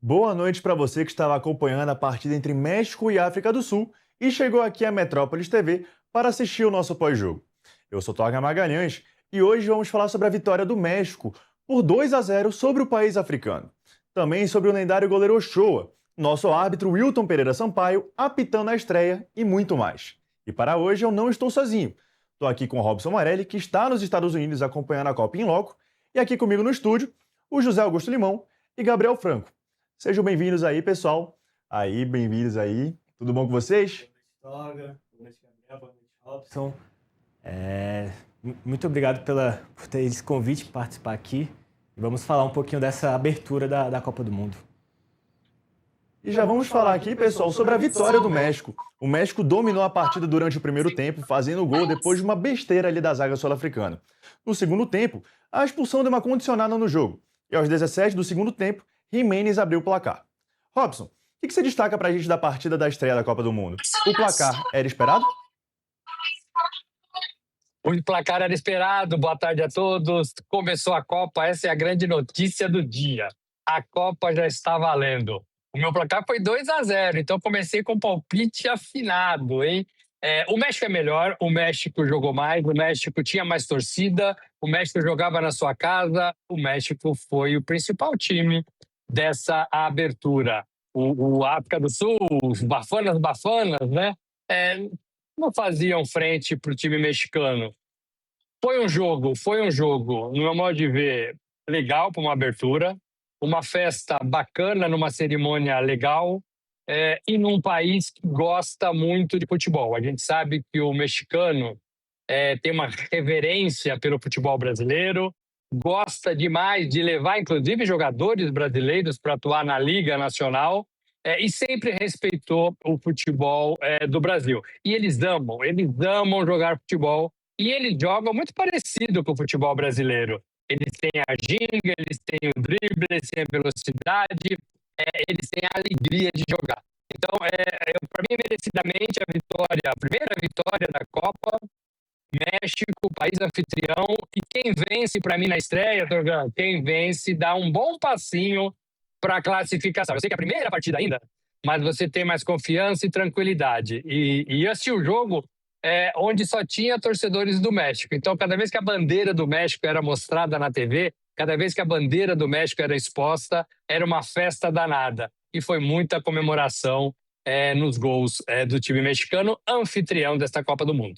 Boa noite para você que estava acompanhando a partida entre México e África do Sul e chegou aqui à Metrópolis TV para assistir o nosso pós-jogo. Eu sou Torga Magalhães e hoje vamos falar sobre a vitória do México por 2-0 sobre o país africano. Também sobre o lendário goleiro Ochoa, nosso árbitro Wilton Pereira Sampaio apitando a estreia e muito mais. E para hoje eu não estou sozinho. Estou aqui com o Robson Morelli, que está nos Estados Unidos acompanhando a Copa em loco, e aqui comigo no estúdio, o José Augusto Limão e Gabriel Franco. Sejam bem-vindos aí, pessoal. Bem-vindos aí. Tudo bom com vocês? Boa noite, Gabriel. Boa noite, Robson. Muito obrigado por ter esse convite para participar aqui. E vamos falar um pouquinho dessa abertura da Copa do Mundo. E já vamos falar aqui, pessoal, sobre a vitória do México. O México dominou a partida durante o primeiro tempo, fazendo o gol depois de uma besteira ali da zaga sul-africana. No segundo tempo, a expulsão deu uma condicionada no jogo. E aos 17 do segundo tempo, Jiménez abriu o placar. Robson, o que você destaca pra gente da partida da estreia da Copa do Mundo? O placar era esperado? O placar era esperado. Boa tarde a todos. Começou a Copa, essa é a grande notícia do dia. A Copa já está valendo. O meu placar foi 2-0, então comecei com um palpite afinado, hein? O México é melhor, o México jogou mais, o México tinha mais torcida, o México jogava na sua casa, o México foi o principal time dessa abertura. O África do Sul, os Bafanas, né? Não faziam frente para o time mexicano. Foi um jogo, no meu modo de ver, legal para uma abertura, uma festa bacana numa cerimônia legal, e num país que gosta muito de futebol. A gente sabe que o mexicano tem uma reverência pelo futebol brasileiro, gosta demais de levar, inclusive, jogadores brasileiros para atuar na Liga Nacional, e sempre respeitou o futebol do Brasil. E eles amam jogar futebol, e eles jogam muito parecido com o futebol brasileiro. Eles têm a ginga, eles têm o drible, eles têm a velocidade, eles têm a alegria de jogar. Então, para mim, merecidamente, a primeira vitória da Copa, México, país anfitrião, e quem vence para mim na estreia, quem vence dá um bom passinho para a classificação. Eu sei que é a primeira partida ainda, mas você tem mais confiança e tranquilidade. E eu assisti o jogo onde só tinha torcedores do México. Então, cada vez que a bandeira do México era mostrada na TV, cada vez que a bandeira do México era exposta, era uma festa danada. E foi muita comemoração nos gols do time mexicano, anfitrião desta Copa do Mundo.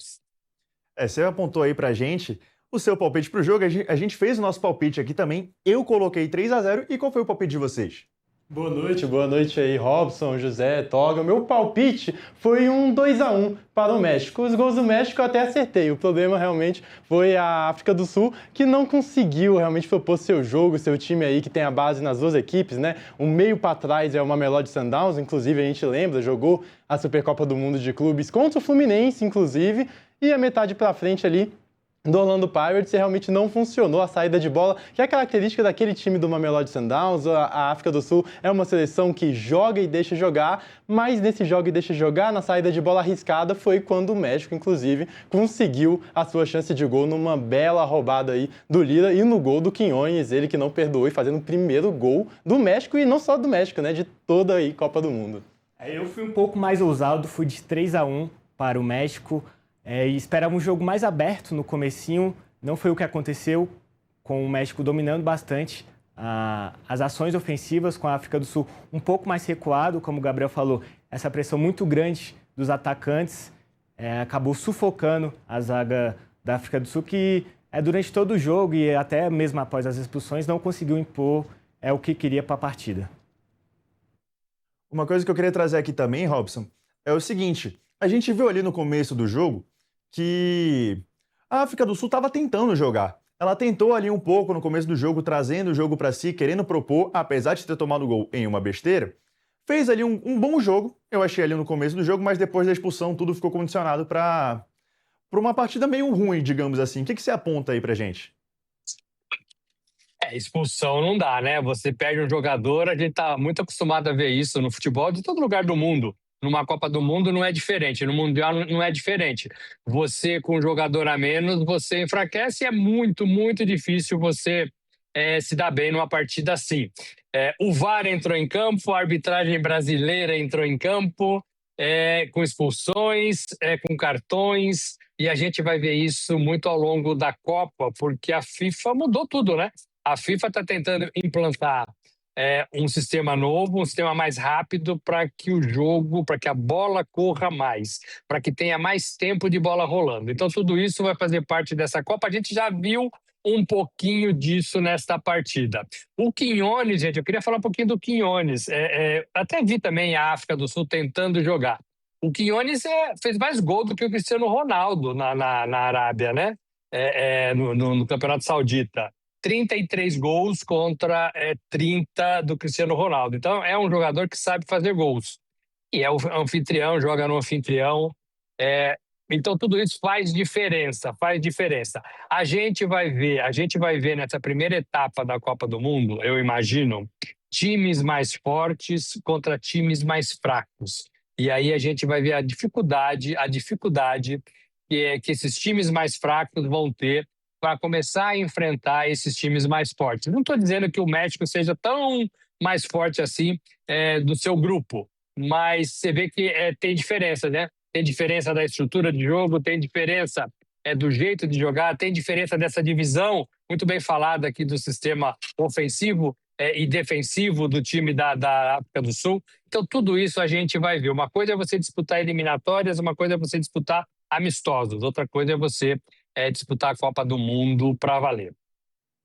Você apontou aí pra gente o seu palpite pro jogo. A gente fez o nosso palpite aqui também. Eu coloquei 3-0. E qual foi o palpite de vocês? Boa noite aí, Robson, José, Toga. O meu palpite foi um 2-1 para o México. Os gols do México eu até acertei. O problema realmente foi a África do Sul, que não conseguiu realmente propor seu jogo, seu time aí que tem a base nas duas equipes, né? O meio para trás é o Mamelodi Sundowns, inclusive a gente lembra, jogou a Supercopa do Mundo de Clubes contra o Fluminense, inclusive, e a metade para frente ali do Orlando Pirates realmente não funcionou a saída de bola, que é característica daquele time do Mamelodi Sundowns. A África do Sul é uma seleção que joga e deixa jogar, mas nesse joga e deixa jogar, na saída de bola arriscada, foi quando o México, inclusive, conseguiu a sua chance de gol numa bela roubada aí do Lira e no gol do Quiñones, ele que não perdoou e fazendo o primeiro gol do México, e não só do México, né, de toda aí Copa do Mundo. Eu fui um pouco mais ousado, fui de 3-1 para o México. E esperava um jogo mais aberto no comecinho, não foi o que aconteceu, com o México dominando bastante as ações ofensivas, com a África do Sul um pouco mais recuado, como o Gabriel falou, essa pressão muito grande dos atacantes acabou sufocando a zaga da África do Sul, que durante todo o jogo e até mesmo após as expulsões não conseguiu impor o que queria para a partida. Uma coisa que eu queria trazer aqui também, Robson, é o seguinte: a gente viu ali no começo do jogo que a África do Sul estava tentando jogar. Ela tentou ali um pouco no começo do jogo, trazendo o jogo para si, querendo propor, apesar de ter tomado gol em uma besteira. Fez ali um bom jogo, eu achei ali no começo do jogo, mas depois da expulsão tudo ficou condicionado para uma partida meio ruim, digamos assim. O que você aponta aí pra gente? Expulsão não dá, né? Você perde um jogador, a gente tá muito acostumado a ver isso no futebol de todo lugar do mundo. Numa Copa do Mundo não é diferente, no Mundial não é diferente. Você, com um jogador a menos, você enfraquece e é muito, muito difícil você se dá bem numa partida assim. O VAR entrou em campo, a arbitragem brasileira entrou em campo, com expulsões, com cartões, e a gente vai ver isso muito ao longo da Copa, porque a FIFA mudou tudo, né? A FIFA está tentando implantar um sistema novo, um sistema mais rápido para que o jogo, para que a bola corra mais, para que tenha mais tempo de bola rolando. Então, tudo isso vai fazer parte dessa Copa. A gente já viu um pouquinho disso nesta partida. O Quinones, gente, eu queria falar um pouquinho do Quinones. Até vi também a África do Sul tentando jogar. O Quinones fez mais gol do que o Cristiano Ronaldo na Arábia, né? No Campeonato Saudita. 33 gols contra 30 do Cristiano Ronaldo. Então, é um jogador que sabe fazer gols. E é o anfitrião, joga no anfitrião. Então, tudo isso faz diferença, faz diferença. A gente vai ver nessa primeira etapa da Copa do Mundo, eu imagino, times mais fortes contra times mais fracos. E aí a gente vai ver a dificuldade que esses times mais fracos vão ter para começar a enfrentar esses times mais fortes. Não estou dizendo que o México seja tão mais forte assim do seu grupo, mas você vê que tem diferença, né? Tem diferença da estrutura de jogo, tem diferença do jeito de jogar, tem diferença dessa divisão, muito bem falada aqui do sistema ofensivo e defensivo do time da África do Sul. Então, tudo isso a gente vai ver. Uma coisa é você disputar eliminatórias, uma coisa é você disputar amistosos, outra coisa é você disputar a Copa do Mundo para valer.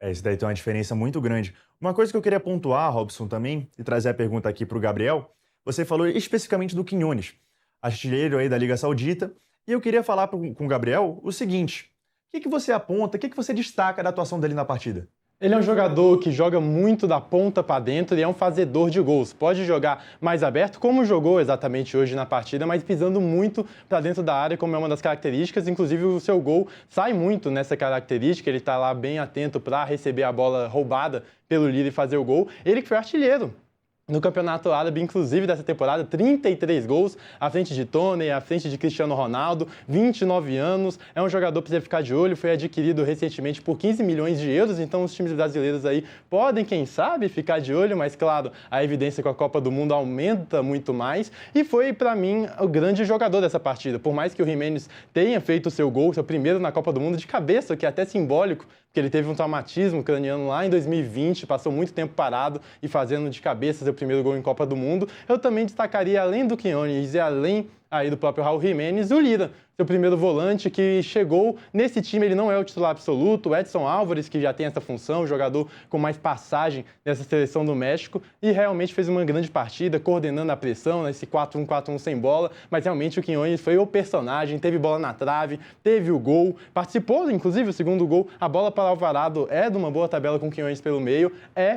Isso daí tem uma diferença muito grande. Uma coisa que eu queria pontuar, Robson, também, e trazer a pergunta aqui para o Gabriel, você falou especificamente do Quinones, artilheiro aí da Liga Saudita, e eu queria falar com o Gabriel o seguinte: o que você aponta, o que você destaca da atuação dele na partida? Ele é um jogador que joga muito da ponta para dentro e é um fazedor de gols. Pode jogar mais aberto, como jogou exatamente hoje na partida, mas pisando muito para dentro da área, como é uma das características. Inclusive, o seu gol sai muito nessa característica. Ele está lá bem atento para receber a bola roubada pelo líder e fazer o gol. Ele que foi artilheiro no Campeonato Árabe, inclusive, dessa temporada, 33 gols, à frente de Tony, à frente de Cristiano Ronaldo, 29 anos, é um jogador para você ficar de olho, foi adquirido recentemente por 15 milhões de euros, então os times brasileiros aí podem, quem sabe, ficar de olho, mas claro, a evidência com a Copa do Mundo aumenta muito mais, e foi, para mim, o grande jogador dessa partida, por mais que o Giménez tenha feito o seu gol, seu primeiro na Copa do Mundo de cabeça, o que é até simbólico, porque ele teve um traumatismo craniano lá em 2020, passou muito tempo parado e fazendo de cabeça seu primeiro gol em Copa do Mundo. Eu também destacaria, além do Quinones e além aí do próprio Raul Jiménez, o Lira, seu primeiro volante que chegou nesse time. Ele não é o titular absoluto, o Edson Álvares, que já tem essa função, o jogador com mais passagem nessa seleção do México, e realmente fez uma grande partida, coordenando a pressão, nesse 4-1, 4-1 sem bola, mas realmente o Quinones foi o personagem, teve bola na trave, teve o gol, participou, inclusive, o segundo gol, a bola para Alvarado é de uma boa tabela com o Quinones pelo meio,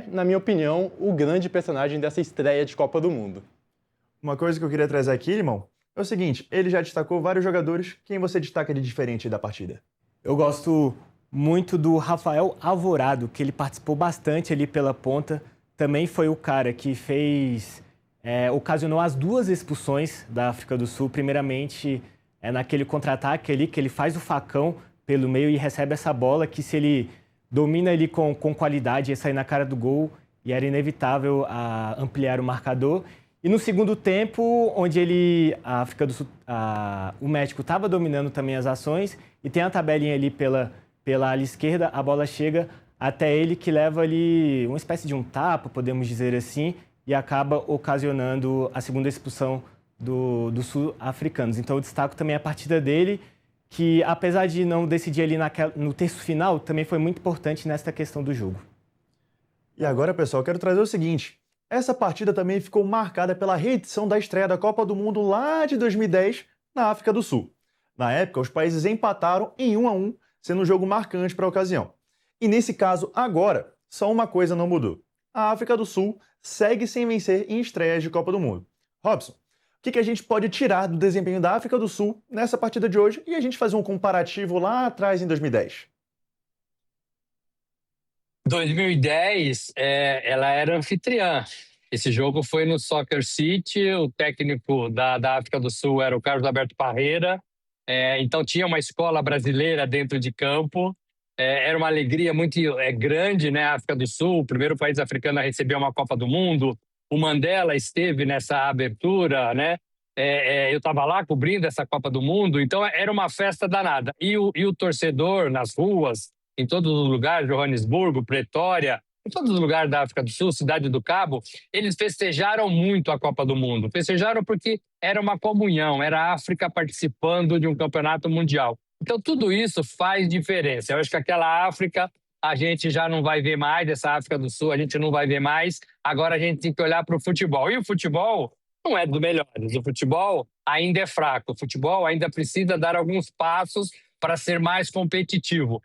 na minha opinião, o grande personagem dessa estreia de Copa do Mundo. Uma coisa que eu queria trazer aqui, irmão, é o seguinte: ele já destacou vários jogadores. Quem você destaca de diferente da partida? Eu gosto muito do Rafael Alvorado, que ele participou bastante ali pela ponta. Também foi o cara que ocasionou as duas expulsões da África do Sul. Primeiramente, naquele contra-ataque ali, que ele faz o facão pelo meio e recebe essa bola, que se ele domina ali com qualidade, ia sair na cara do gol e era inevitável ampliar o marcador. E no segundo tempo, onde a África do Sul, o México estava dominando também as ações, e tem a tabelinha ali pela ala esquerda, a bola chega até ele, que leva ali uma espécie de um tapa, podemos dizer assim, e acaba ocasionando a segunda expulsão dos sul-africanos. Então eu destaco também a partida dele, que apesar de não decidir ali no terço final, também foi muito importante nesta questão do jogo. E agora, pessoal, eu quero trazer o seguinte: essa partida também ficou marcada pela reedição da estreia da Copa do Mundo lá de 2010 na África do Sul. Na época, os países empataram em 1-1, sendo um jogo marcante para a ocasião. E nesse caso, agora, só uma coisa não mudou: a África do Sul segue sem vencer em estreias de Copa do Mundo. Robson, o que a gente pode tirar do desempenho da África do Sul nessa partida de hoje e a gente fazer um comparativo lá atrás em 2010? 2010, ela era anfitriã. Esse jogo foi no Soccer City, o técnico da África do Sul era o Carlos Alberto Parreira, então tinha uma escola brasileira dentro de campo, Era uma alegria muito grande, né? A África do Sul, o primeiro país africano a receber uma Copa do Mundo. O Mandela esteve nessa abertura, né? Eu estava lá cobrindo essa Copa do Mundo, então era uma festa danada. E o torcedor nas ruas, em todos os lugares, Joanesburgo, Pretória, em todos os lugares da África do Sul, Cidade do Cabo, eles festejaram muito a Copa do Mundo. Festejaram porque era uma comunhão, era a África participando de um campeonato mundial. Então, tudo isso faz diferença. Eu acho que aquela África a gente já não vai ver mais, essa África do Sul a gente não vai ver mais. Agora a gente tem que olhar para o futebol. E o futebol não é dos melhores. O futebol ainda é fraco. O futebol ainda precisa dar alguns passos para ser mais competitivo.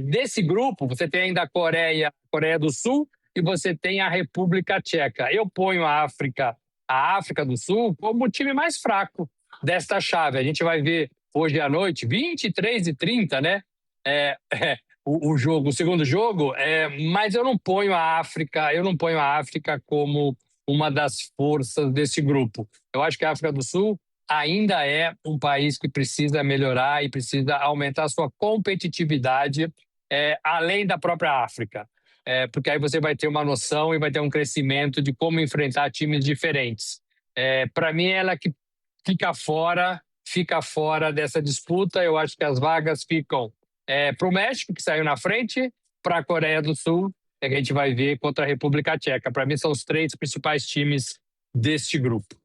Desse grupo, você tem ainda a Coreia do Sul e você tem a República Tcheca. Eu ponho a África do Sul como o time mais fraco desta chave. A gente vai ver hoje à noite, 23h30, né? O segundo jogo, mas eu não ponho a África como uma das forças desse grupo. Eu acho que a África do Sul ainda é um país que precisa melhorar e precisa aumentar a sua competitividade, além da própria África. Porque aí você vai ter uma noção e vai ter um crescimento de como enfrentar times diferentes. Para mim, ela que fica fora dessa disputa. Eu acho que as vagas ficam para o México, que saiu na frente, para a Coreia do Sul, que a gente vai ver contra a República Tcheca. Para mim, são os 3 principais times deste grupo.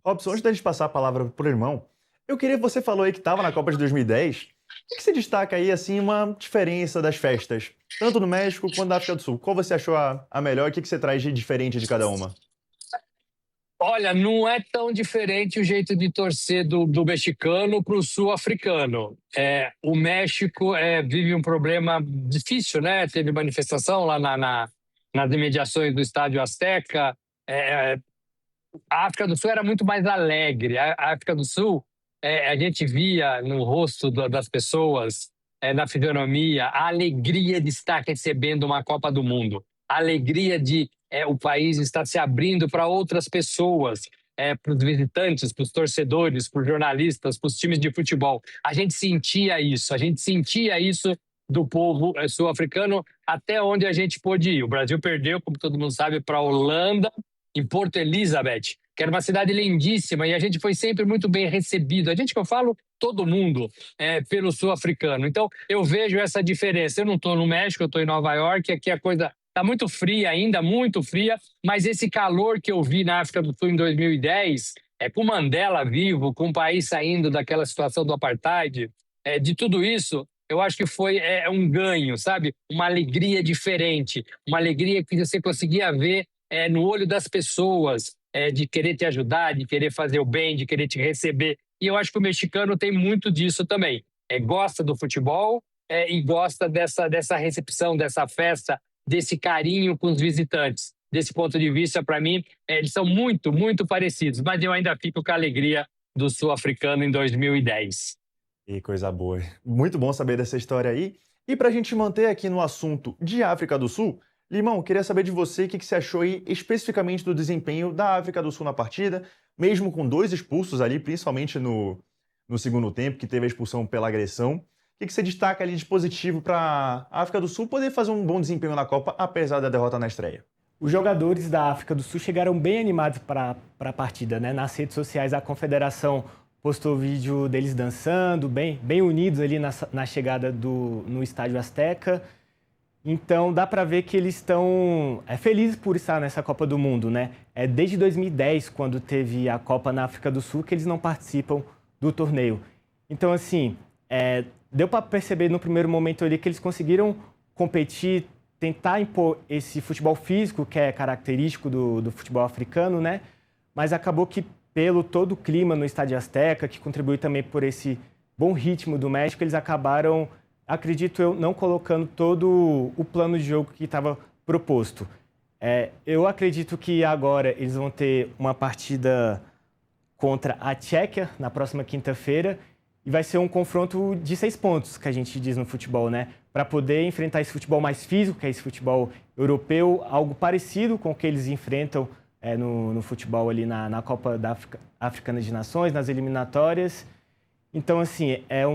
Robson, antes da gente passar a palavra para o irmão, eu queria que você falou aí que estava na Copa de 2010. O que você destaca aí, assim, uma diferença das festas, tanto no México quanto na África do Sul? Qual você achou a melhor e o que você traz de diferente de cada uma? Olha, não é tão diferente o jeito de torcer do mexicano para o sul-africano. O México vive um problema difícil, né? Teve manifestação lá nas imediações do Estádio Azteca. A África do Sul era muito mais alegre. A África do Sul, a gente via no rosto das pessoas, na fisionomia, a alegria de estar recebendo uma Copa do Mundo. A alegria de o país estar se abrindo para outras pessoas, para os visitantes, para os torcedores, para os jornalistas, para os times de futebol. A gente sentia isso do povo sul-africano até onde a gente pôde ir. O Brasil perdeu, como todo mundo sabe, para a Holanda, em Porto Elizabeth, que era uma cidade lindíssima, e a gente foi sempre muito bem recebido. A gente, que eu falo, todo mundo, pelo sul-africano. Então, eu vejo essa diferença. Eu não estou no México, eu estou em Nova York, aqui a coisa está muito fria ainda, muito fria, mas esse calor que eu vi na África do Sul em 2010, com Mandela vivo, com o país saindo daquela situação do apartheid, de tudo isso, eu acho que foi um ganho, sabe? Uma alegria diferente, uma alegria que você conseguia ver no olho das pessoas, de querer te ajudar, de querer fazer o bem, de querer te receber. E eu acho que o mexicano tem muito disso também. Gosta do futebol e gosta dessa recepção, dessa festa, desse carinho com os visitantes. Desse ponto de vista, para mim, eles são muito, muito parecidos, mas eu ainda fico com a alegria do sul-africano em 2010. E coisa boa. Muito bom saber dessa história aí. E para a gente manter aqui no assunto de África do Sul, Limão, queria saber de você o que você achou aí especificamente do desempenho da África do Sul na partida, mesmo com 2 expulsos ali, principalmente no segundo tempo, que teve a expulsão pela agressão. O que você destaca ali de positivo para a África do Sul poder fazer um bom desempenho na Copa, apesar da derrota na estreia? Os jogadores da África do Sul chegaram bem animados para a partida, né? Nas redes sociais, a confederação postou vídeo deles dançando, bem unidos ali na chegada no Estádio Azteca. Então, dá para ver que eles estão felizes por estar nessa Copa do Mundo, né? Desde 2010, quando teve a Copa na África do Sul, que eles não participam do torneio. Então, assim, deu para perceber no primeiro momento ali que eles conseguiram competir, tentar impor esse futebol físico, que é característico do futebol africano, né? Mas acabou que, pelo todo o clima no Estádio Azteca, que contribui também por esse bom ritmo do México, eles acabaram, acredito eu, não colocando todo o plano de jogo que estava proposto. Eu acredito que agora eles vão ter uma partida contra a Tchequia na próxima quinta-feira e vai ser um confronto de 6 pontos, que a gente diz no futebol, né? Para poder enfrentar esse futebol mais físico, que é esse futebol europeu, algo parecido com o que eles enfrentam no futebol ali na Copa da Africana de Nações, nas eliminatórias. Então, assim, é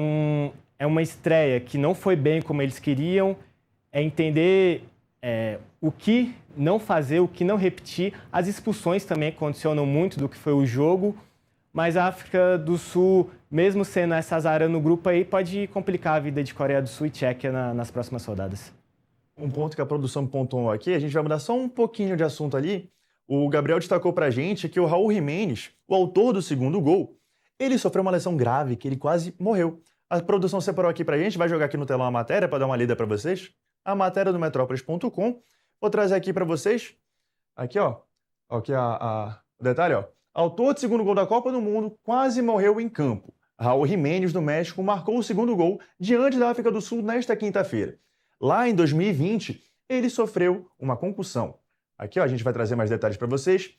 é uma estreia que não foi bem como eles queriam, é entender o que não fazer, o que não repetir. As expulsões também condicionam muito do que foi o jogo, mas a África do Sul, mesmo sendo essa azarã no grupo aí, pode complicar a vida de Coreia do Sul e Tchequia nas próximas rodadas. Um ponto que a produção pontuou aqui, a gente vai mudar só um pouquinho de assunto ali. O Gabriel destacou pra gente que o Raul Jiménez, o autor do segundo gol, ele sofreu uma lesão grave, que ele quase morreu. A produção separou aqui pra gente, vai jogar aqui no telão a matéria para dar uma lida pra vocês. A matéria do Metrópolis.com. Vou trazer aqui pra vocês. Aqui, ó. Aqui o detalhe, ó. Autor do segundo gol da Copa do Mundo quase morreu em campo. Raul Jiménez, do México, marcou o segundo gol diante da África do Sul nesta quinta-feira. Lá em 2020, ele sofreu uma concussão. Aqui, ó, a gente vai trazer mais detalhes para vocês.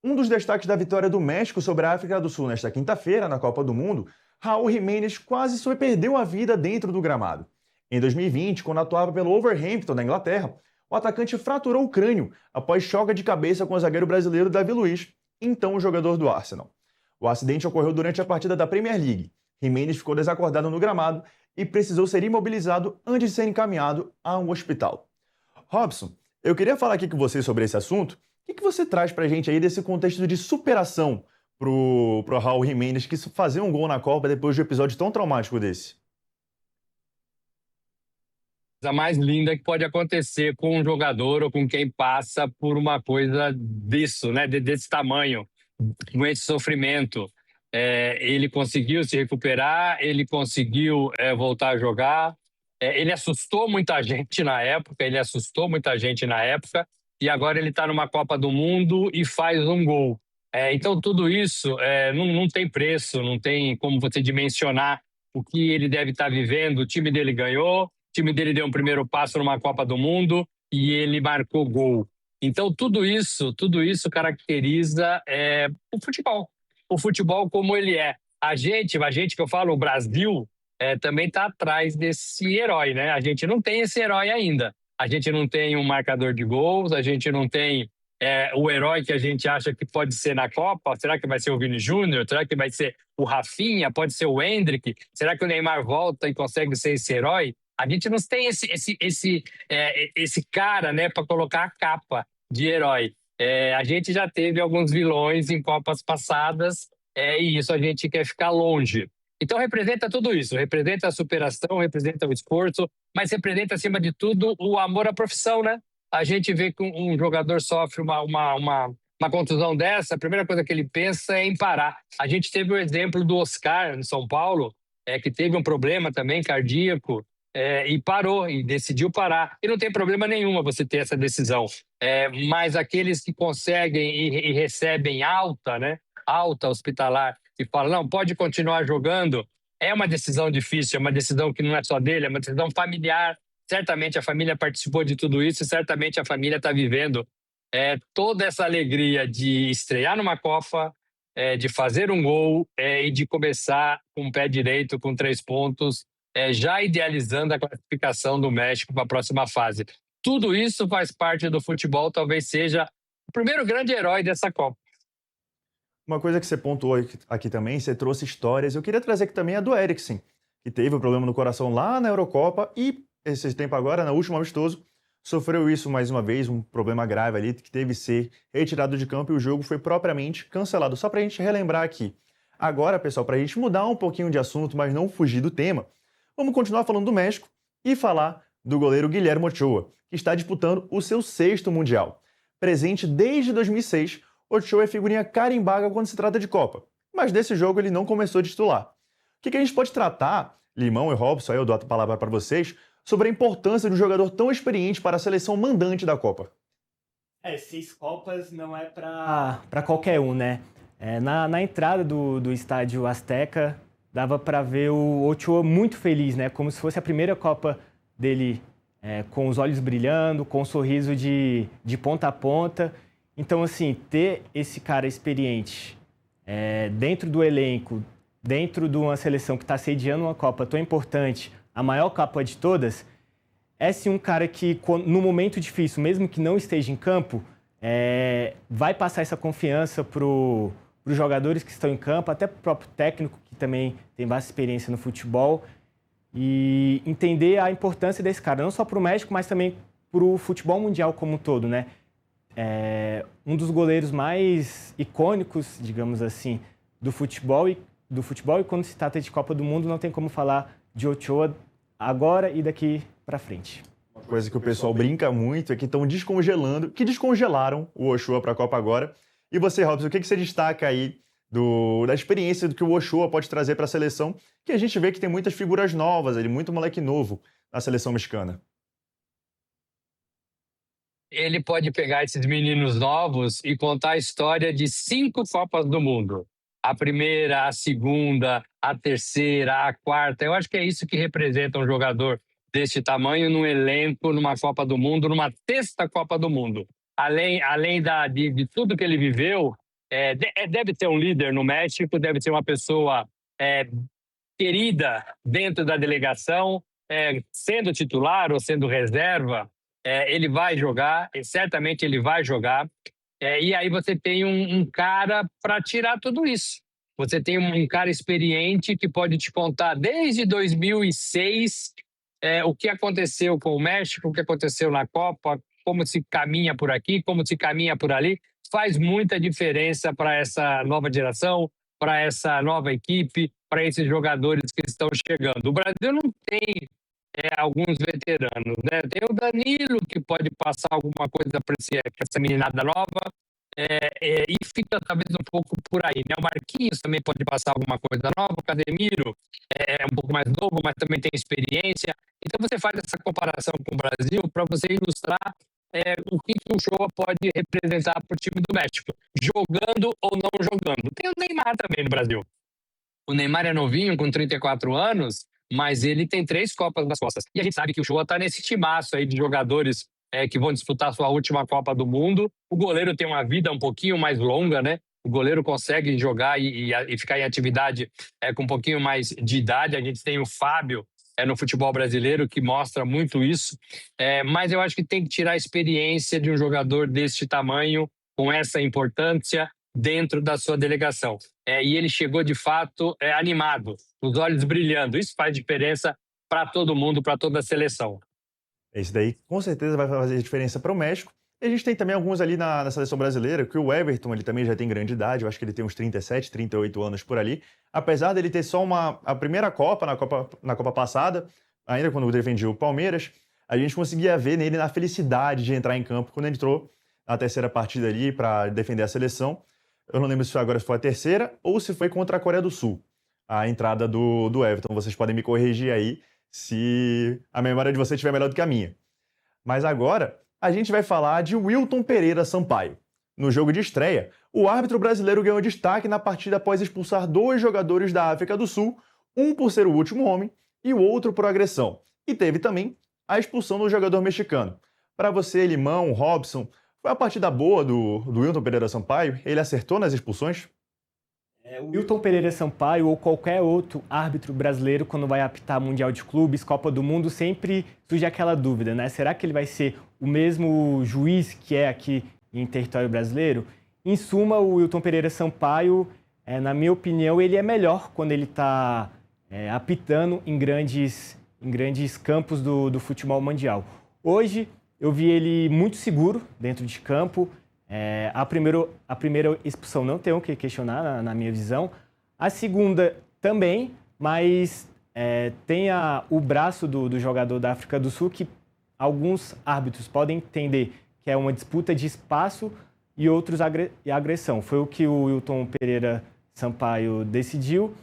Um dos destaques da vitória do México sobre a África do Sul nesta quinta-feira, na Copa do Mundo, Raul Jiménez quase perdeu a vida dentro do gramado. Em 2020, quando atuava pelo Wolverhampton, da Inglaterra, o atacante fraturou o crânio após choque de cabeça com o zagueiro brasileiro Davi Luiz, então o jogador do Arsenal. O acidente ocorreu durante a partida da Premier League. Jiménez ficou desacordado no gramado e precisou ser imobilizado antes de ser encaminhado a um hospital. Robson, eu queria falar aqui com você sobre esse assunto. O que você traz pra gente aí desse contexto de superação pro Raul Jiménez, que fazer um gol na Copa depois de um episódio tão traumático desse? A mais linda que pode acontecer com um jogador ou com quem passa por uma coisa disso, né? Desse tamanho, com esse sofrimento. Ele conseguiu se recuperar, ele conseguiu voltar a jogar. Ele assustou muita gente na época, e agora ele está numa Copa do Mundo e faz um gol. Então, tudo isso não tem preço, não tem como você dimensionar o que ele deve estar vivendo. O time dele ganhou, o time dele deu um primeiro passo numa Copa do Mundo e ele marcou gol. Então, tudo isso caracteriza o futebol como ele é. A gente que eu falo, o Brasil, também está atrás desse herói, né? A gente não tem esse herói ainda. A gente não tem um marcador de gols, a gente não tem o herói que a gente acha que pode ser na Copa. Será que vai ser o Vini Júnior? Será que vai ser o Rafinha? Pode ser o Endrick? Será que o Neymar volta e consegue ser esse herói? A gente não tem esse cara, né, para colocar a capa de herói. A gente já teve alguns vilões em Copas passadas e isso a gente quer ficar longe. Então representa tudo isso, representa a superação, representa o esforço, mas representa acima de tudo o amor à profissão, né? A gente vê que um jogador sofre uma contusão dessa, a primeira coisa que ele pensa é em parar. A gente teve o exemplo do Oscar, em São Paulo, que teve um problema também cardíaco, e parou, e decidiu parar. E não tem problema nenhum você ter essa decisão. Mas aqueles que conseguem e recebem alta, né? Alta hospitalar, e falam, não, pode continuar jogando, é uma decisão difícil, é uma decisão que não é só dele, é uma decisão familiar. Certamente a família participou de tudo isso e certamente a família está vivendo toda essa alegria de estrear numa Copa, de fazer um gol e de começar com o pé direito, com 3 pontos, já idealizando a classificação do México para a próxima fase. Tudo isso faz parte do futebol, talvez seja o primeiro grande herói dessa Copa. Uma coisa que você pontuou aqui também, você trouxe histórias. Eu queria trazer aqui também a do Eriksen, que teve um problema no coração lá na Eurocopa e, esse tempo agora, no último amistoso, sofreu isso mais uma vez, um problema grave ali, que teve que ser retirado de campo e o jogo foi propriamente cancelado. Só pra gente relembrar aqui. Agora, pessoal, pra gente mudar um pouquinho de assunto, mas não fugir do tema, vamos continuar falando do México e falar do goleiro Guilherme Ochoa, que está disputando o seu 6º Mundial. Presente desde 2006, Ochoa é figurinha carimbada quando se trata de Copa, mas desse jogo ele não começou de titular. O que a gente pode tratar, Limão e Robson, aí eu dou a palavra para vocês, sobre a importância de um jogador tão experiente para a seleção mandante da Copa? 6 Copas não é para qualquer um, né? Na entrada do estádio Azteca, dava para ver o Ochoa muito feliz, né? Como se fosse a primeira Copa dele, com os olhos brilhando, com um sorriso de ponta a ponta. Então, assim, ter esse cara experiente dentro do elenco, dentro de uma seleção que está sediando uma Copa tão importante, a maior Copa de todas, é sim um cara que, no momento difícil, mesmo que não esteja em campo, vai passar essa confiança para os jogadores que estão em campo, até para o próprio técnico, que também tem bastante experiência no futebol. e entender a importância desse cara, não só para o México, mas também para o futebol mundial como um todo, né? Um dos goleiros mais icônicos, digamos assim, do futebol e quando se trata de Copa do Mundo não tem como falar de Ochoa agora e daqui para frente. Uma coisa que o pessoal brinca muito é que estão descongelaram o Ochoa para a Copa agora. E você, Robson, o que você destaca aí da experiência do que o Ochoa pode trazer para a seleção, que a gente vê que tem muitas figuras novas, muito moleque novo na seleção mexicana? Ele pode pegar esses meninos novos e contar a história de 5 Copas do Mundo. A primeira, a segunda, a terceira, a quarta. Eu acho que é isso que representa um jogador deste tamanho num elenco, numa Copa do Mundo, numa sexta Copa do Mundo. Além de tudo que ele viveu, deve ter um líder no México, deve ser uma pessoa querida dentro da delegação, sendo titular ou sendo reserva. Ele vai jogar, certamente ele vai jogar. E aí você tem um cara para tirar tudo isso. Você tem um cara experiente que pode te contar desde 2006 o que aconteceu com o México, o que aconteceu na Copa, como se caminha por aqui, como se caminha por ali. Faz muita diferença para essa nova geração, para essa nova equipe, para esses jogadores que estão chegando. O Brasil não tem alguns veteranos, né? Tem o Danilo, que pode passar alguma coisa para essa meninada nova, e fica talvez um pouco por aí, né? O Marquinhos também pode passar alguma coisa nova, o Casemiro é um pouco mais novo, mas também tem experiência. Então você faz essa comparação com o Brasil para você ilustrar o que o Ochoa pode representar para o time do México, jogando ou não jogando. Tem o Neymar também no Brasil. O Neymar é novinho, com 34 anos, mas ele tem 3 Copas nas costas. E a gente sabe que o Ochoa está nesse timaço aí de jogadores que vão disputar sua última Copa do Mundo. O goleiro tem uma vida um pouquinho mais longa, né? O goleiro consegue jogar e ficar em atividade com um pouquinho mais de idade. A gente tem o Fábio no futebol brasileiro, que mostra muito isso. Mas eu acho que tem que tirar a experiência de um jogador deste tamanho, com essa importância, dentro da sua delegação. E ele chegou, de fato, animado, os olhos brilhando. Isso faz diferença para todo mundo, para toda a seleção. Esse daí, com certeza, vai fazer diferença para o México. E a gente tem também alguns ali na seleção brasileira, que o Everton, ele também já tem grande idade, eu acho que ele tem uns 37, 38 anos por ali. Apesar dele ter só a primeira Copa, na Copa passada, ainda quando defendia o Palmeiras, a gente conseguia ver nele na felicidade de entrar em campo quando ele entrou na terceira partida ali para defender a seleção. Eu não lembro se foi a terceira ou se foi contra a Coreia do Sul, a entrada do Everton. Vocês podem me corrigir aí se a memória de vocês estiver melhor do que a minha. Mas agora a gente vai falar de Wilton Pereira Sampaio. No jogo de estreia, o árbitro brasileiro ganhou destaque na partida após expulsar 2 jogadores da África do Sul, um por ser o último homem e o outro por agressão. E teve também a expulsão do jogador mexicano. Para você, Limão, Robson, foi uma partida boa do Wilton Pereira Sampaio? Ele acertou nas expulsões? O Wilton Pereira Sampaio ou qualquer outro árbitro brasileiro, quando vai apitar Mundial de Clubes, Copa do Mundo, sempre surge aquela dúvida, né? Será que ele vai ser o mesmo juiz que é aqui em território brasileiro? Em suma, o Wilton Pereira Sampaio, na minha opinião, ele é melhor quando ele está apitando em grandes campos do futebol mundial. Hoje, eu vi ele muito seguro dentro de campo. A primeira expulsão não tem o que questionar, na minha visão. A segunda também, mas tem o braço do jogador da África do Sul, que alguns árbitros podem entender que é uma disputa de espaço e outros agressão. Foi o que o Wilton Pereira Sampaio decidiu.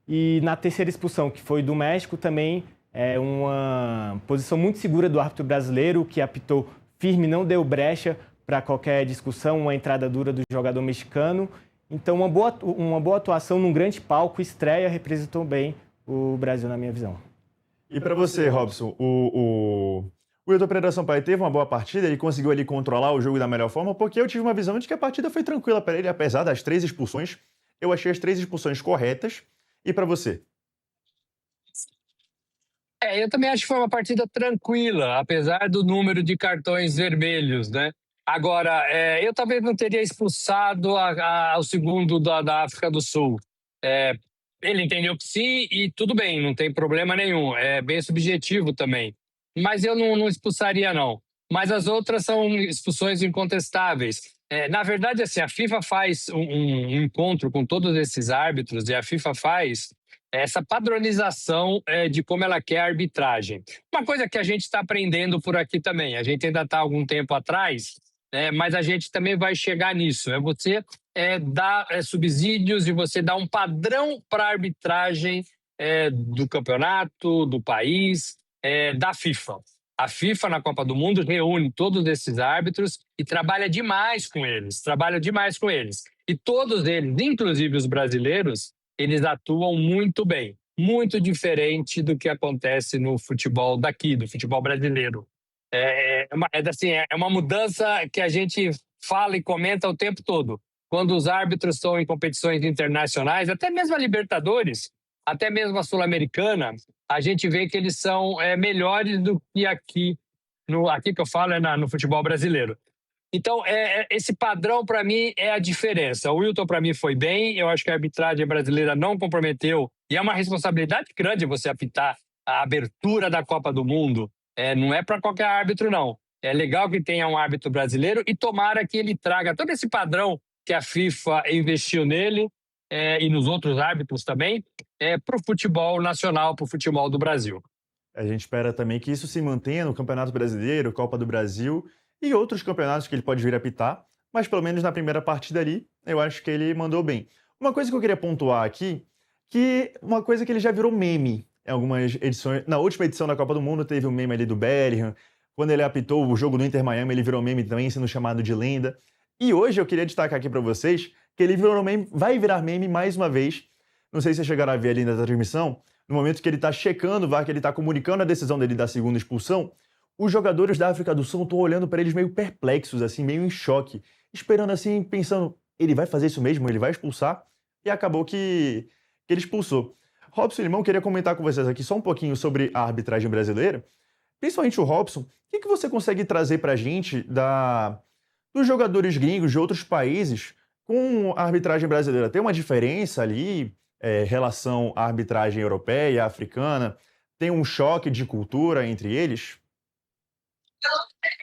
E na terceira expulsão, que foi do México, também é uma posição muito segura do árbitro brasileiro, que apitou firme, não deu brecha para qualquer discussão, uma entrada dura do jogador mexicano. Então, uma boa atuação num grande palco, estreia, representou bem o Brasil, na minha visão. E para você, Robson, o Wilton Pereira Sampaio teve uma boa partida? Ele conseguiu ali controlar o jogo da melhor forma? Porque eu tive uma visão de que a partida foi tranquila para ele, apesar das 3 expulsões. Eu achei as 3 expulsões corretas. E para você? Eu também acho que foi uma partida tranquila, apesar do número de cartões vermelhos, né? Agora, eu talvez não teria expulsado ao segundo da África do Sul. Ele entendeu que sim e tudo bem, não tem problema nenhum. É bem subjetivo também. Mas eu não expulsaria, não. Mas as outras são expulsões incontestáveis. Na verdade, assim, a FIFA faz um encontro com todos esses árbitros e a FIFA faz essa padronização de como ela quer a arbitragem. Uma coisa que a gente está aprendendo por aqui também. A gente ainda está algum tempo atrás, mas a gente também vai chegar nisso. É você dar subsídios e você dar um padrão para a arbitragem do campeonato, do país, da FIFA. A FIFA, na Copa do Mundo, reúne todos esses árbitros e trabalha demais com eles. E todos eles, inclusive os brasileiros, eles atuam muito bem. Muito diferente do que acontece no futebol daqui, do futebol brasileiro. É uma mudança que a gente fala e comenta o tempo todo. Quando os árbitros estão em competições internacionais, até mesmo a Libertadores, até mesmo a Sul-Americana, a gente vê que eles são melhores do que aqui. Aqui que eu falo no futebol brasileiro. Então, esse padrão, para mim, é a diferença. O Wilton, para mim, foi bem. Eu acho que a arbitragem brasileira não comprometeu. E é uma responsabilidade grande você apitar a abertura da Copa do Mundo. Não é para qualquer árbitro, não. É legal que tenha um árbitro brasileiro e tomara que ele traga todo esse padrão que a FIFA investiu nele e nos outros árbitros também para o futebol nacional, para o futebol do Brasil. A gente espera também que isso se mantenha no Campeonato Brasileiro, Copa do Brasil e outros campeonatos que ele pode vir a apitar, mas pelo menos na primeira partida ali, eu acho que ele mandou bem. Uma coisa que eu queria pontuar aqui, uma coisa que ele já virou meme em algumas edições. Na última edição da Copa do Mundo teve um meme ali do Bellingham, quando ele apitou o jogo do Inter Miami, ele virou meme também, sendo chamado de lenda. E hoje eu queria destacar aqui para vocês que ele virou meme, vai virar meme mais uma vez. Não sei se vocês chegaram a ver ali na transmissão, no momento que ele está checando o VAR, que ele está comunicando a decisão dele da segunda expulsão, os jogadores da África do Sul estão olhando para eles meio perplexos, assim, meio em choque, esperando assim, pensando, ele vai fazer isso mesmo? Ele vai expulsar? E acabou que ele expulsou. Robson e Limão, queria comentar com vocês aqui só um pouquinho sobre a arbitragem brasileira. Principalmente o Robson, o que você consegue trazer para a gente dos jogadores gringos de outros países com a arbitragem brasileira? Tem uma diferença ali em relação à arbitragem europeia e africana? Tem um choque de cultura entre eles?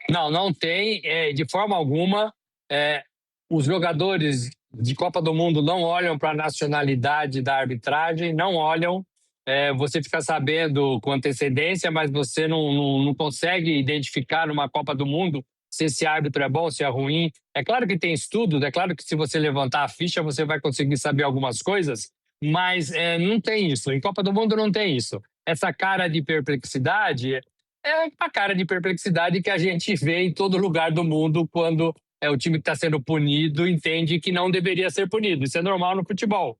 Não tem. De forma alguma, os jogadores de Copa do Mundo não olham para a nacionalidade da arbitragem, não olham. Você fica sabendo com antecedência, mas você não consegue identificar numa Copa do Mundo se esse árbitro é bom, se é ruim. É claro que tem estudos, é claro que se você levantar a ficha você vai conseguir saber algumas coisas, mas não tem isso. Em Copa do Mundo não tem isso. Essa cara de perplexidade é a cara de perplexidade que a gente vê em todo lugar do mundo quando o time que está sendo punido entende que não deveria ser punido. Isso é normal no futebol.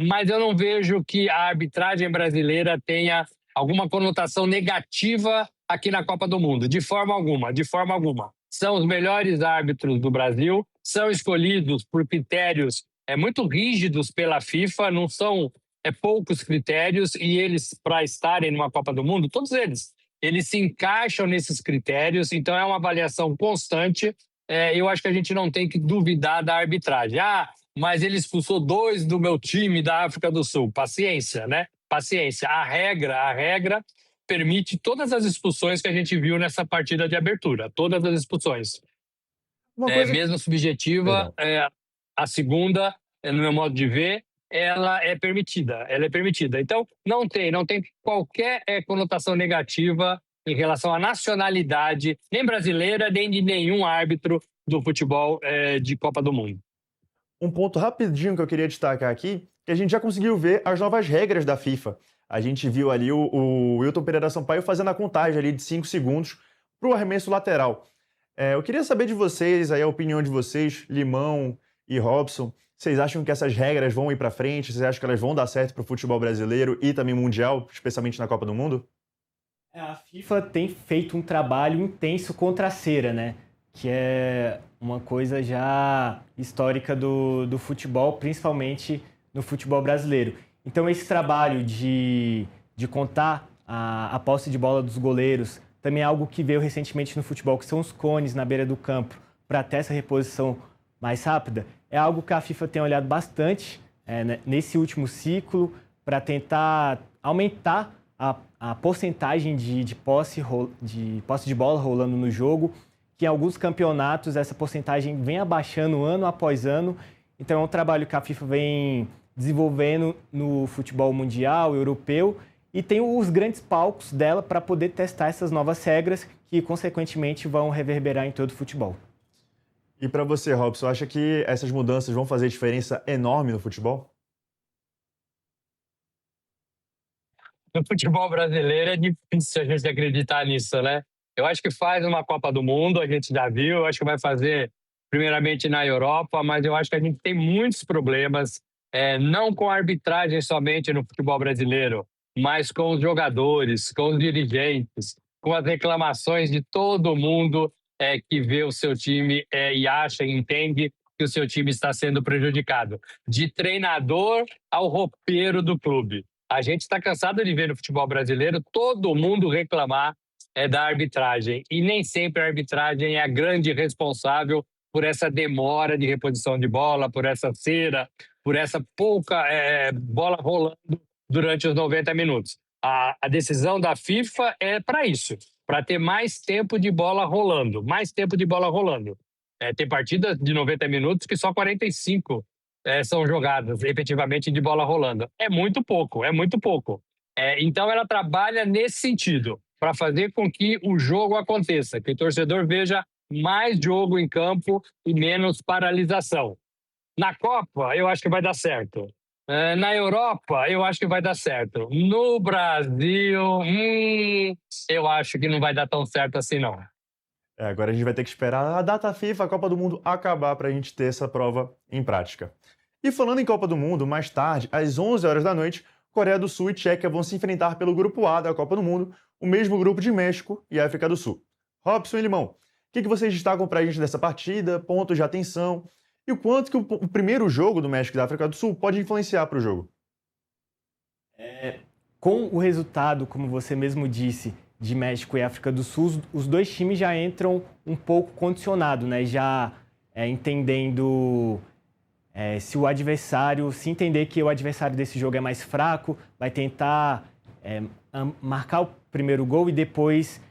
Mas eu não vejo que a arbitragem brasileira tenha alguma conotação negativa aqui na Copa do Mundo, de forma alguma. São os melhores árbitros do Brasil, são escolhidos por critérios muito rígidos pela FIFA, não são poucos critérios, e eles, para estarem numa Copa do Mundo, todos eles se encaixam nesses critérios, então é uma avaliação constante. Eu acho que a gente não tem que duvidar da arbitragem. Mas ele expulsou 2 do meu time da África do Sul. Paciência, né? Paciência. A regra permite todas as expulsões que a gente viu nessa partida de abertura. Todas as expulsões. Mesmo subjetiva, a segunda, no meu modo de ver, ela é permitida. Então, não tem qualquer conotação negativa em relação à nacionalidade, nem brasileira, nem de nenhum árbitro do futebol de Copa do Mundo. Um ponto rapidinho que eu queria destacar aqui, que a gente já conseguiu ver as novas regras da FIFA. A gente viu ali o Wilton Pereira Sampaio fazendo a contagem ali de 5 segundos para o arremesso lateral. Eu queria saber de vocês, aí a opinião de vocês, Limão e Robson. Vocês acham que essas regras vão ir para frente? Vocês acham que elas vão dar certo para o futebol brasileiro e também mundial, especialmente na Copa do Mundo? A FIFA tem feito um trabalho intenso contra a cera, né? Que é uma coisa já histórica do futebol, principalmente no futebol brasileiro. Então esse trabalho de contar a posse de bola dos goleiros também é algo que veio recentemente no futebol, que são os cones na beira do campo, para ter essa reposição mais rápida. É algo que a FIFA tem olhado bastante, nesse último ciclo para tentar aumentar a porcentagem de posse de bola rolando no jogo, que em alguns campeonatos essa porcentagem vem abaixando ano após ano. Então é um trabalho que a FIFA vem desenvolvendo no futebol mundial, europeu, e tem os grandes palcos dela para poder testar essas novas regras que, consequentemente, vão reverberar em todo o futebol. E para você, Robson, acha que essas mudanças vão fazer diferença enorme no futebol? No futebol brasileiro é difícil a gente acreditar nisso, né? Eu acho que faz uma Copa do Mundo, a gente já viu, eu acho que vai fazer primeiramente na Europa, mas eu acho que a gente tem muitos problemas, não com a arbitragem somente no futebol brasileiro, mas com os jogadores, com os dirigentes, com as reclamações de todo mundo que vê o seu time e acha e entende que o seu time está sendo prejudicado. De treinador ao roupeiro do clube. A gente está cansado de ver no futebol brasileiro todo mundo reclamar da arbitragem. E nem sempre a arbitragem é a grande responsável por essa demora de reposição de bola, por essa cera, por essa pouca bola rolando durante os 90 minutos. A decisão da FIFA é para isso, para ter mais tempo de bola rolando, mais tempo de bola rolando. Tem partidas de 90 minutos que só 45 são jogadas efetivamente de bola rolando. É muito pouco, é muito pouco. Então ela trabalha nesse sentido, para fazer com que o jogo aconteça, que o torcedor veja mais jogo em campo e menos paralisação. Na Copa, eu acho que vai dar certo. Na Europa, eu acho que vai dar certo. No Brasil, eu acho que não vai dar tão certo assim, não. Agora a gente vai ter que esperar a data FIFA, a Copa do Mundo, acabar para a gente ter essa prova em prática. E falando em Copa do Mundo, mais tarde, às 11 horas da noite, Coreia do Sul e Tchequia vão se enfrentar pelo Grupo A da Copa do Mundo, o mesmo grupo de México e África do Sul. Robson e Limão, o que vocês destacam para a gente dessa partida, pontos de atenção, e o quanto que o primeiro jogo do México e da África do Sul pode influenciar para o jogo? Com o resultado, como você mesmo disse, de México e África do Sul, os dois times já entram um pouco condicionados, né? Já entendendo se o adversário, se entender que o adversário desse jogo é mais fraco, vai tentar marcar o primeiro gol e depois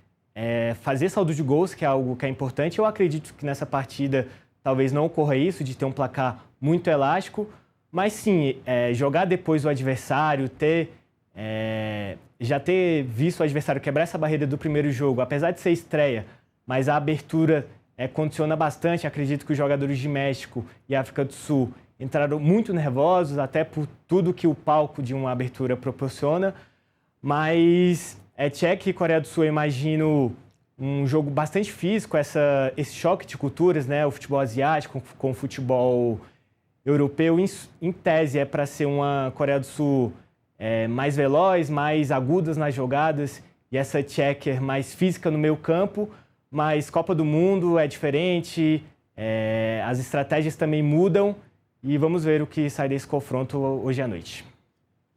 fazer saldo de gols, que é algo que é importante. Eu acredito que nessa partida talvez não ocorra isso, de ter um placar muito elástico, mas sim, jogar depois o adversário, já ter visto o adversário quebrar essa barreira do primeiro jogo, apesar de ser estreia, mas a abertura condiciona bastante. Acredito que os jogadores de México e África do Sul entraram muito nervosos, até por tudo que o palco de uma abertura proporciona, mas Tchequia e Coreia do Sul, eu imagino um jogo bastante físico, esse choque de culturas, né? O futebol asiático com o futebol europeu, em tese, é para ser uma Coreia do Sul mais veloz, mais agudas nas jogadas, e essa Tchequia mais física no meio campo, mas Copa do Mundo é diferente, as estratégias também mudam, e vamos ver o que sai desse confronto hoje à noite.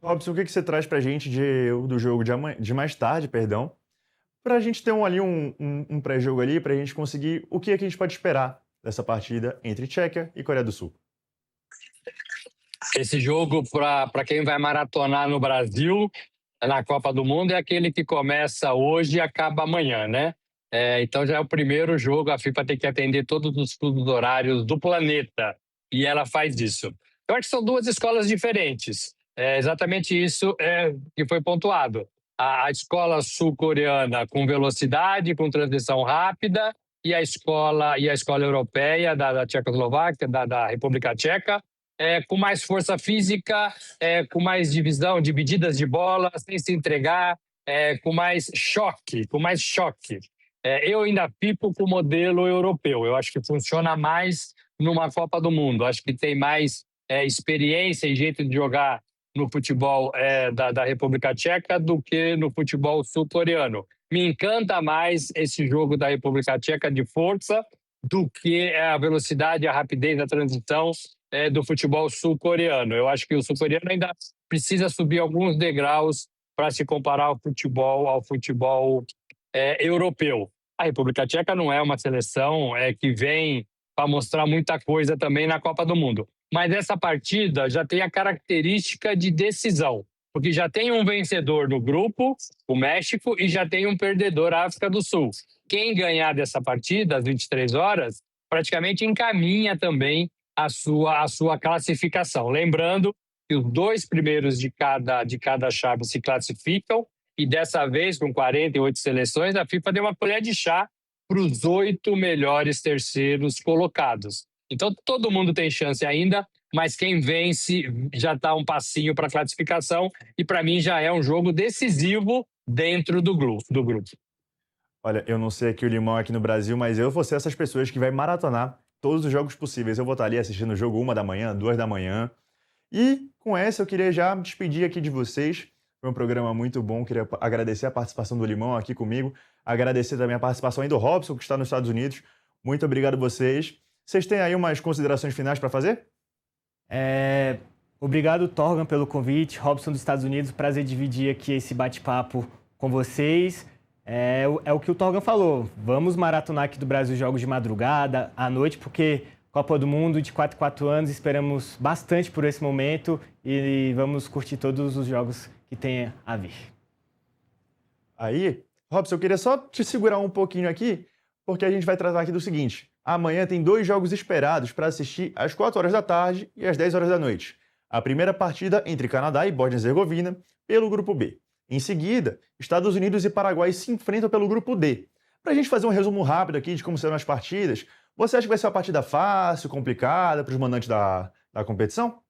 Robson, o que você traz para a gente do jogo de mais tarde, para a gente ter um pré-jogo ali, para a gente conseguir o que a gente pode esperar dessa partida entre Tchequia e Coreia do Sul? Esse jogo, para quem vai maratonar no Brasil, na Copa do Mundo, é aquele que começa hoje e acaba amanhã, né? Então já é o primeiro jogo, a FIFA tem que atender todos os fusos horários do planeta, e ela faz isso. Eu acho que são duas escolas diferentes. É exatamente isso que foi pontuado. A escola sul-coreana com velocidade, com transição rápida, e a escola europeia da Tchecoslováquia, da República Tcheca, com mais força física, com mais divididas de bola, sem se entregar, com mais choque. Eu ainda fico com o modelo europeu. Eu acho que funciona mais numa Copa do Mundo. Acho que tem mais experiência e jeito de jogar no futebol da República Tcheca do que no futebol sul-coreano. Me encanta mais esse jogo da República Tcheca de força do que a velocidade e a rapidez da transição do futebol sul-coreano. Eu acho que o sul-coreano ainda precisa subir alguns degraus para se comparar ao futebol europeu. A República Tcheca não é uma seleção que vem para mostrar muita coisa também na Copa do Mundo. mas essa partida já tem a característica de decisão, porque já tem um vencedor no grupo, o México, e já tem um perdedor, a África do Sul. Quem ganhar dessa partida, às 23 horas, praticamente encaminha também a sua classificação. Lembrando que os 2 primeiros de cada chave se classificam, e dessa vez, com 48 seleções, a FIFA deu uma colher de chá para os 8 melhores terceiros colocados. Então, todo mundo tem chance ainda, mas quem vence já dá um passinho para a classificação, e para mim já é um jogo decisivo dentro do grupo. Olha, eu não sei aqui o Limão aqui no Brasil, mas eu vou ser essas pessoas que vai maratonar todos os jogos possíveis. Eu vou estar ali assistindo o jogo 1 da manhã, 2 da manhã. E com essa eu queria já me despedir aqui de vocês. Foi um programa muito bom, queria agradecer a participação do Limão aqui comigo, agradecer também a participação aí do Robson, que está nos Estados Unidos. Muito obrigado a vocês. Vocês têm aí umas considerações finais para fazer? Obrigado, Torgan, pelo convite. Robson dos Estados Unidos, prazer dividir aqui esse bate-papo com vocês. É o que o Torgan falou, vamos maratonar aqui do Brasil jogos de madrugada, à noite, porque Copa do Mundo de 4 em 4 anos, esperamos bastante por esse momento e vamos curtir todos os jogos que tem a vir. Aí, Robson, eu queria só te segurar um pouquinho aqui, porque a gente vai tratar aqui do seguinte. Amanhã tem 2 jogos esperados para assistir às 4 horas da tarde e às 10 horas da noite. A primeira partida entre Canadá e Bósnia-Herzegovina pelo Grupo B. Em seguida, Estados Unidos e Paraguai se enfrentam pelo Grupo D. Para a gente fazer um resumo rápido aqui de como serão as partidas, você acha que vai ser uma partida fácil, complicada para os mandantes da competição?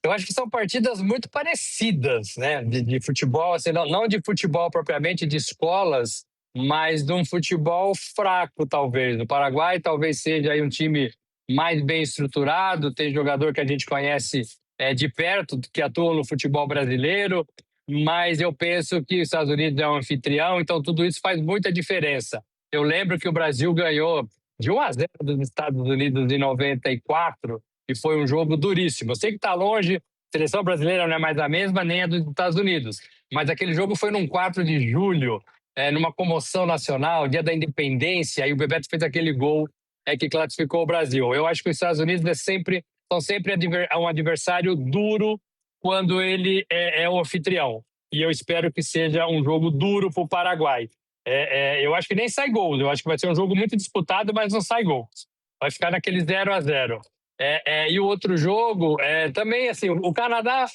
Eu acho que são partidas muito parecidas, né? De futebol, assim, não de futebol propriamente de escolas, mas de um futebol fraco, talvez. O Paraguai talvez seja aí um time mais bem estruturado, tem jogador que a gente conhece de perto, que atua no futebol brasileiro, mas eu penso que os Estados Unidos é um anfitrião, então tudo isso faz muita diferença. Eu lembro que o Brasil ganhou de 1-0 dos Estados Unidos em 94, e foi um jogo duríssimo. Eu sei que está longe, a seleção brasileira não é mais a mesma, nem a dos Estados Unidos, mas aquele jogo foi num 4 de julho, numa comoção nacional, dia da independência, e o Bebeto fez aquele gol que classificou o Brasil. Eu acho que os Estados Unidos são sempre um adversário duro quando ele é o anfitrião. E eu espero que seja um jogo duro para o Paraguai. Eu acho que nem sai gol. Eu acho que vai ser um jogo muito disputado, mas não sai gol. Vai ficar naquele 0-0. E o outro jogo, também, assim, o Canadá,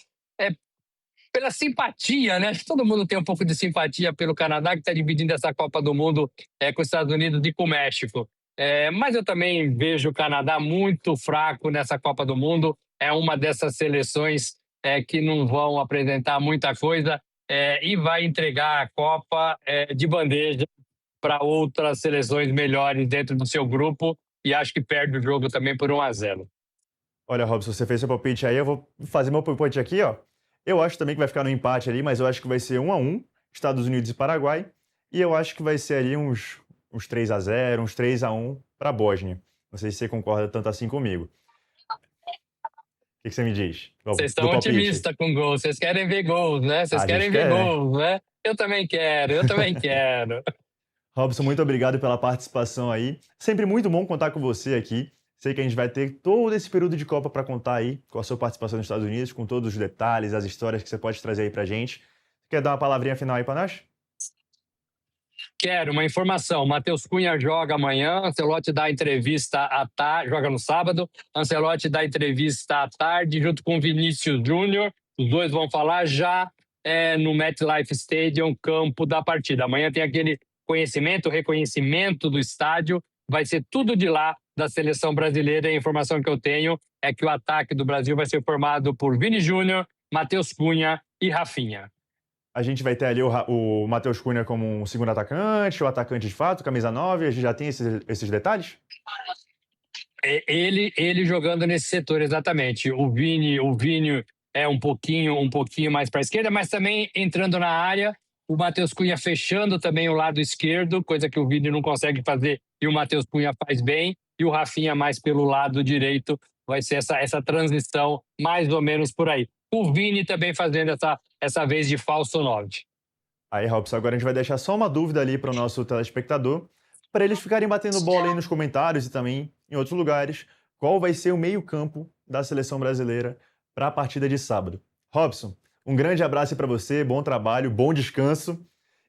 pela simpatia, né? Acho que todo mundo tem um pouco de simpatia pelo Canadá, que está dividindo essa Copa do Mundo com os Estados Unidos e com o México. Mas eu também vejo o Canadá muito fraco nessa Copa do Mundo. É uma dessas seleções que não vão apresentar muita coisa e vai entregar a Copa de bandeja para outras seleções melhores dentro do seu grupo, e acho que perde o jogo também por 1-0. Olha, Robson, você fez seu palpite aí, eu vou fazer meu palpite aqui, ó. Eu acho também que vai ficar no empate ali, mas eu acho que vai ser 1-1, Estados Unidos e Paraguai, e eu acho que vai ser ali uns 3-0, uns 3-1 para a Bósnia. Não sei se você concorda tanto assim comigo. O que você me diz? Vocês estão otimistas com gols, vocês querem ver gols, né? Vocês querem ver gols, né? Eu também quero. Robson, muito obrigado pela participação aí. Sempre muito bom contar com você aqui. Sei que a gente vai ter todo esse período de Copa para contar aí com a sua participação nos Estados Unidos, com todos os detalhes, as histórias que você pode trazer aí pra gente. Quer dar uma palavrinha final aí para nós? Quero uma informação. Matheus Cunha joga amanhã, Ancelotti dá entrevista à tarde, joga no sábado. Ancelotti dá entrevista à tarde junto com Vinícius Júnior. Os dois vão falar já no MetLife Stadium, campo da partida. Amanhã tem aquele reconhecimento do estádio. Vai ser tudo de lá da seleção brasileira. A informação que eu tenho é que o ataque do Brasil vai ser formado por Vini Júnior, Matheus Cunha e Rafinha. A gente vai ter ali o Matheus Cunha como um segundo atacante, o atacante de fato, camisa 9, a gente já tem esses detalhes? Ele jogando nesse setor, exatamente. O Vini é um pouquinho mais para a esquerda, mas também entrando na área, o Matheus Cunha fechando também o lado esquerdo, coisa que o Vini não consegue fazer e o Matheus Cunha faz bem, e o Rafinha mais pelo lado direito. Vai ser essa transição mais ou menos por aí. O Vini também fazendo essa vez de falso 9. Aí, Robson, agora a gente vai deixar só uma dúvida ali para o nosso telespectador, para eles ficarem batendo bola aí nos comentários e também em outros lugares. qual vai ser o meio-campo da seleção brasileira para a partida de sábado. Robson, um grande abraço para você, bom trabalho, bom descanso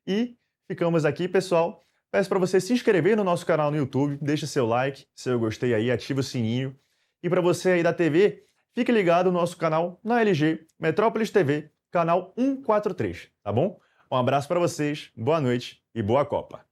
e ficamos aqui, pessoal. Peço para você se inscrever no nosso canal no YouTube, deixa seu like, seu gostei aí, ativa o sininho. E para você aí da TV, fique ligado no nosso canal na LG, Metrópolis TV, canal 143, tá bom? Um abraço para vocês, boa noite e boa Copa!